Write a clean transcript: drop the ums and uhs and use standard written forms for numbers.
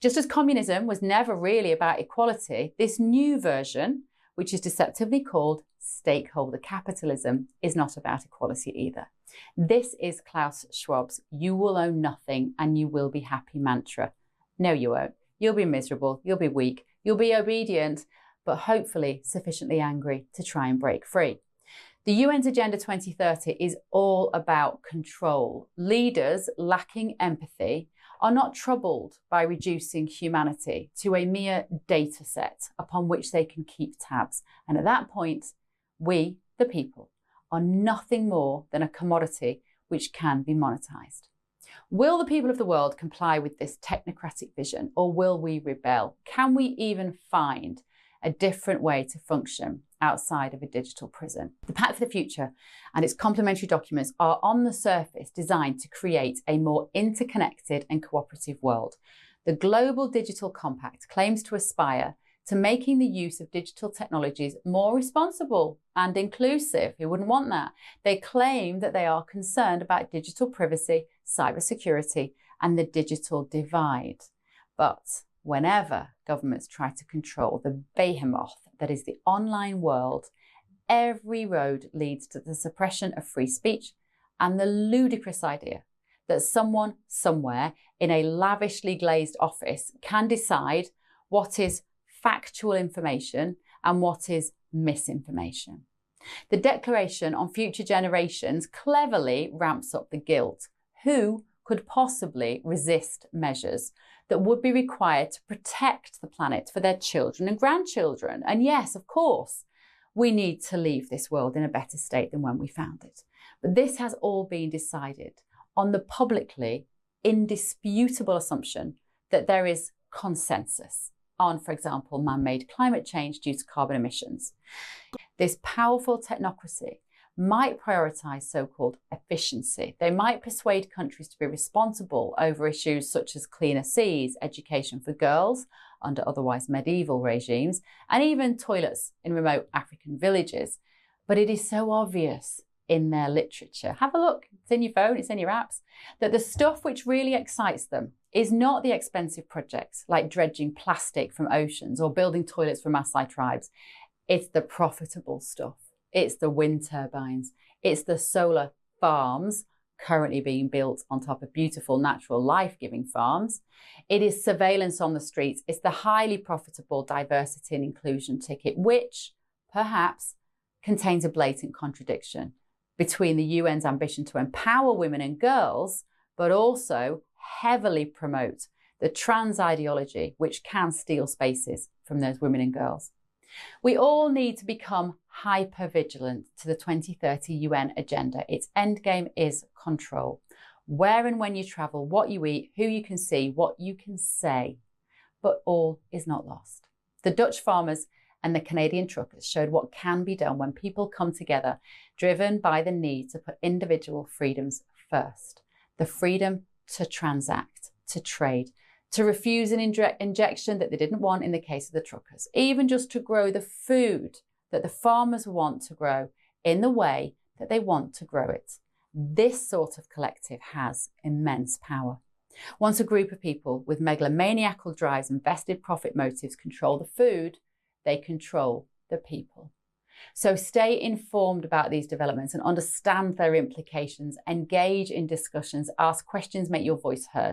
Just as communism was never really about equality, this new version, which is deceptively called stakeholder capitalism, is not about equality either. This is Klaus Schwab's "you will own nothing and you will be happy" mantra. No, you won't. You'll be miserable, you'll be weak, you'll be obedient, but hopefully sufficiently angry to try and break free. The UN's Agenda 2030 is all about control. Leaders lacking empathy are not troubled by reducing humanity to a mere data set upon which they can keep tabs. And at that point, we, the people, are nothing more than a commodity which can be monetized. Will the people of the world comply with this technocratic vision, or will we rebel? Can we even find a different way to function outside of a digital prison? The Pact for the Future and its complementary documents are on the surface designed to create a more interconnected and cooperative world. The Global Digital Compact claims to aspire to making the use of digital technologies more responsible and inclusive. Who wouldn't want that? They claim that they are concerned about digital privacy, cybersecurity, and the digital divide. But whenever governments try to control the behemoth that is the online world, every road leads to the suppression of free speech and the ludicrous idea that someone somewhere in a lavishly glazed office can decide what is factual information and what is misinformation. The Declaration on Future Generations cleverly ramps up the guilt. Who could possibly resist measures that would be required to protect the planet for their children and grandchildren? And yes, of course, we need to leave this world in a better state than when we found it. But this has all been decided on the publicly indisputable assumption that there is consensus on, for example, man-made climate change due to carbon emissions. This powerful technocracy might prioritise so-called efficiency. They might persuade countries to be responsible over issues such as cleaner seas, education for girls under otherwise medieval regimes, and even toilets in remote African villages. But it is so obvious in their literature, have a look, it's in your phone, it's in your apps, that the stuff which really excites them is not the expensive projects like dredging plastic from oceans or building toilets for Maasai tribes. It's the profitable stuff. It's the wind turbines. It's the solar farms currently being built on top of beautiful natural life-giving farms. It is surveillance on the streets. It's the highly profitable diversity and inclusion ticket, which perhaps contains a blatant contradiction between the UN's ambition to empower women and girls, but also heavily promote the trans ideology, which can steal spaces from those women and girls. We all need to become hyper-vigilant to the 2030 UN agenda. Its endgame is control. Where and when you travel, what you eat, who you can see, what you can say. But all is not lost. The Dutch farmers and the Canadian truckers showed what can be done when people come together, driven by the need to put individual freedoms first. The freedom to transact, to trade, to refuse an injection that they didn't want in the case of the truckers, even just to grow the food that the farmers want to grow in the way that they want to grow it. This sort of collective has immense power. Once a group of people with megalomaniacal drives and vested profit motives control the food, they control the people. So stay informed about these developments and understand their implications. Engage in discussions, ask questions, make your voice heard.